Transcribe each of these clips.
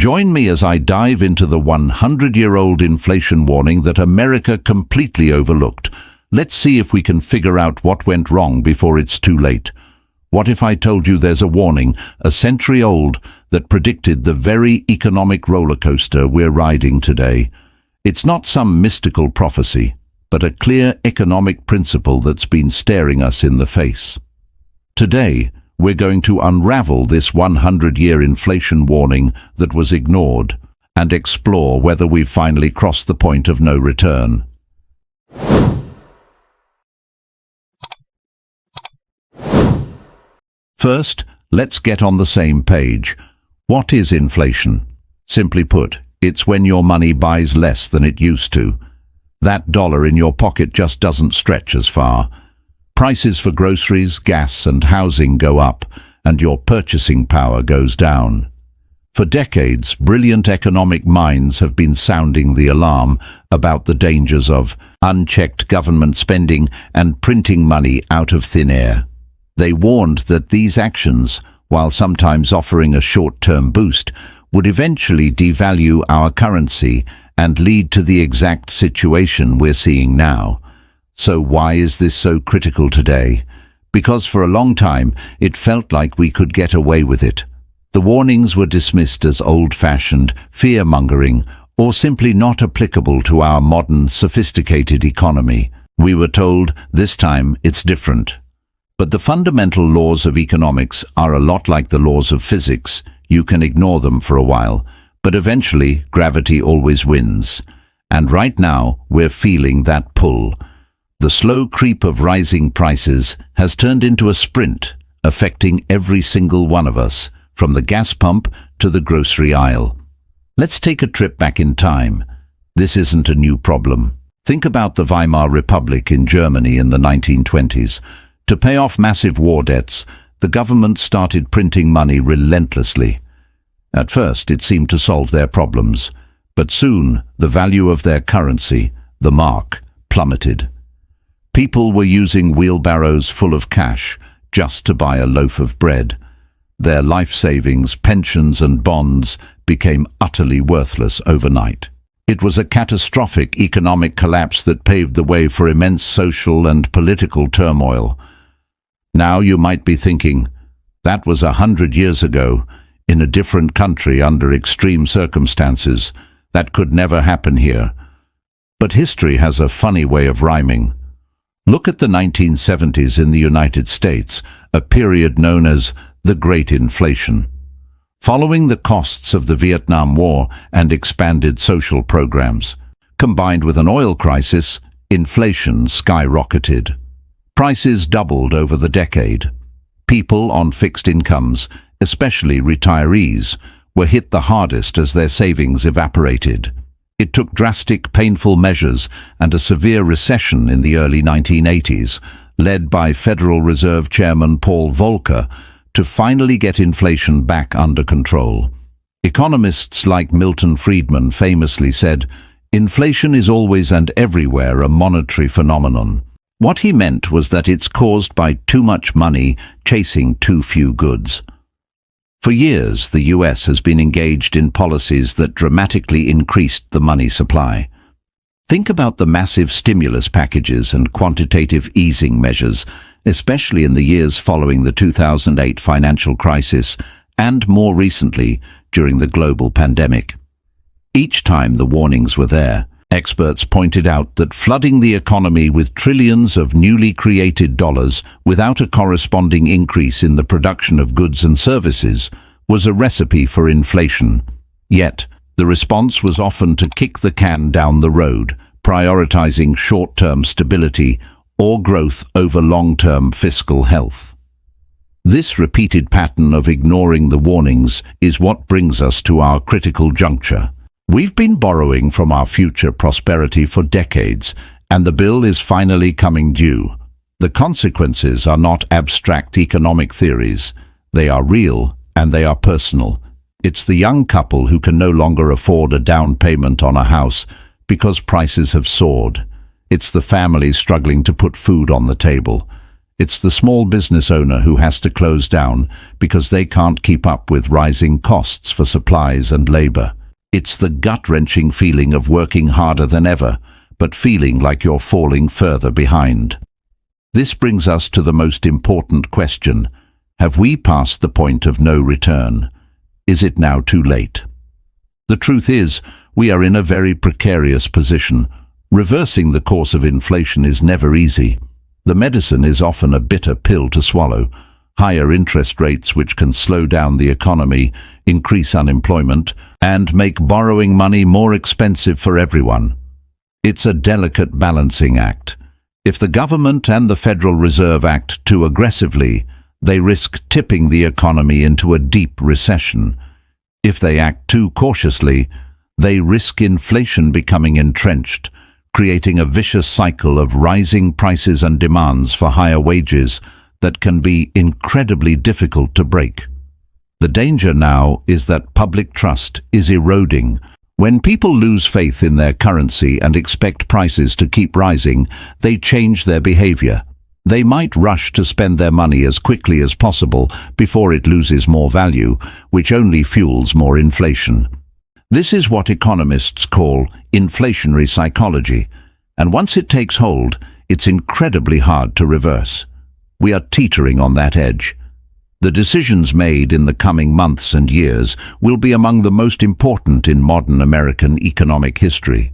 Join me as I dive into the 100-year-old inflation warning that America completely overlooked. Let's see if we can figure out what went wrong before it's too late. What if I told you there's a warning, a century old, that predicted the very economic roller coaster we're riding today? It's not some mystical prophecy, but a clear economic principle that's been staring us in the face. Today, we're going to unravel this 100-year inflation warning that was ignored and explore whether we've finally crossed the point of no return. First, let's get on the same page. What is inflation? Simply put, it's when your money buys less than it used to. That dollar in your pocket just doesn't stretch as far. Prices for groceries, gas, and housing go up, and your purchasing power goes down. For decades, brilliant economic minds have been sounding the alarm about the dangers of unchecked government spending and printing money out of thin air. They warned that these actions, while sometimes offering a short-term boost, would eventually devalue our currency and lead to the exact situation we're seeing now. So why is this so critical today? Because for a long time, it felt like we could get away with it. The warnings were dismissed as old-fashioned, fear-mongering, or simply not applicable to our modern, sophisticated economy. We were told, this time it's different. But the fundamental laws of economics are a lot like the laws of physics. You can ignore them for a while, but eventually gravity always wins. And right now, we're feeling that pull. The slow creep of rising prices has turned into a sprint, affecting every single one of us, from the gas pump to the grocery aisle. Let's take a trip back in time. This isn't a new problem. Think about the Weimar Republic in Germany in the 1920s. To pay off massive war debts, the government started printing money relentlessly. At first, it seemed to solve their problems, but soon the value of their currency, the mark, plummeted. People were using wheelbarrows full of cash just to buy a loaf of bread. Their life savings, pensions and bonds became utterly worthless overnight. It was a catastrophic economic collapse that paved the way for immense social and political turmoil. Now you might be thinking, that was 100 years ago, in a different country under extreme circumstances. That could never happen here. But history has a funny way of rhyming. Look at the 1970s in the United States, a period known as the Great Inflation. Following the costs of the Vietnam War and expanded social programs, combined with an oil crisis, inflation skyrocketed. Prices doubled over the decade. People on fixed incomes, especially retirees, were hit the hardest as their savings evaporated. It took drastic, painful measures and a severe recession in the early 1980s, led by Federal Reserve Chairman Paul Volcker, to finally get inflation back under control. Economists like Milton Friedman famously said, "Inflation is always and everywhere a monetary phenomenon." What he meant was that it's caused by too much money chasing too few goods. For years, the US has been engaged in policies that dramatically increased the money supply. Think about the massive stimulus packages and quantitative easing measures, especially in the years following the 2008 financial crisis and more recently during the global pandemic. Each time the warnings were there, experts pointed out that flooding the economy with trillions of newly created dollars without a corresponding increase in the production of goods and services was a recipe for inflation. Yet, the response was often to kick the can down the road, prioritizing short-term stability or growth over long-term fiscal health. This repeated pattern of ignoring the warnings is what brings us to our critical juncture. We've been borrowing from our future prosperity for decades, and the bill is finally coming due. The consequences are not abstract economic theories. They are real, and they are personal. It's the young couple who can no longer afford a down payment on a house because prices have soared. It's the families struggling to put food on the table. It's the small business owner who has to close down because they can't keep up with rising costs for supplies and labor. It's the gut-wrenching feeling of working harder than ever, but feeling like you're falling further behind. This brings us to the most important question. Have we passed the point of no return? Is it now too late? The truth is, we are in a very precarious position. Reversing the course of inflation is never easy. The medicine is often a bitter pill to swallow. Higher interest rates which can slow down the economy, increase unemployment, and make borrowing money more expensive for everyone. It's a delicate balancing act. If the government and the Federal Reserve act too aggressively, they risk tipping the economy into a deep recession. If they act too cautiously, they risk inflation becoming entrenched, creating a vicious cycle of rising prices and demands for higher wages that can be incredibly difficult to break. The danger now is that public trust is eroding. When people lose faith in their currency and expect prices to keep rising, they change their behavior. They might rush to spend their money as quickly as possible before it loses more value, which only fuels more inflation. This is what economists call inflationary psychology, and once it takes hold, it's incredibly hard to reverse. We are teetering on that edge. The decisions made in the coming months and years will be among the most important in modern American economic history.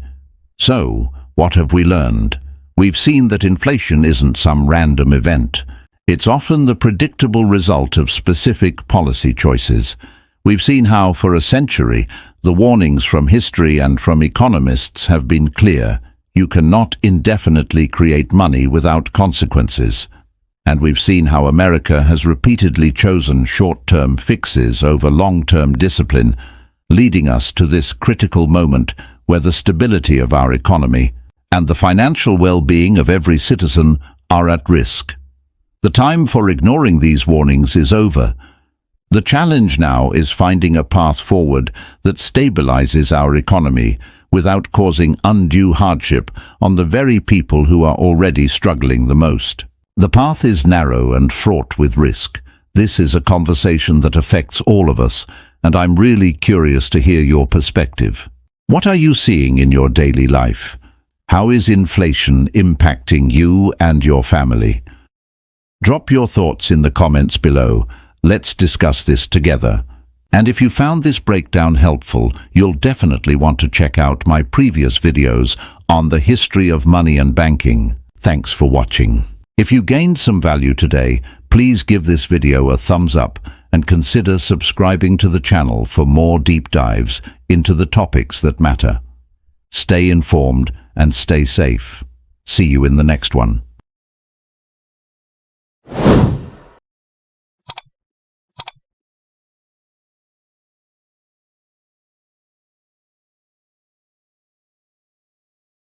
So, what have we learned? We've seen that inflation isn't some random event. It's often the predictable result of specific policy choices. We've seen how, for a century, the warnings from history and from economists have been clear. You cannot indefinitely create money without consequences. And we've seen how America has repeatedly chosen short-term fixes over long-term discipline, leading us to this critical moment where the stability of our economy and the financial well-being of every citizen are at risk. The time for ignoring these warnings is over. The challenge now is finding a path forward that stabilizes our economy without causing undue hardship on the very people who are already struggling the most. The path is narrow and fraught with risk. This is a conversation that affects all of us, and I'm really curious to hear your perspective. What are you seeing in your daily life? How is inflation impacting you and your family? Drop your thoughts in the comments below. Let's discuss this together. And if you found this breakdown helpful, you'll definitely want to check out my previous videos on the history of money and banking. Thanks for watching. If you gained some value today, please give this video a thumbs up and consider subscribing to the channel for more deep dives into the topics that matter. Stay informed and stay safe. See you in the next one.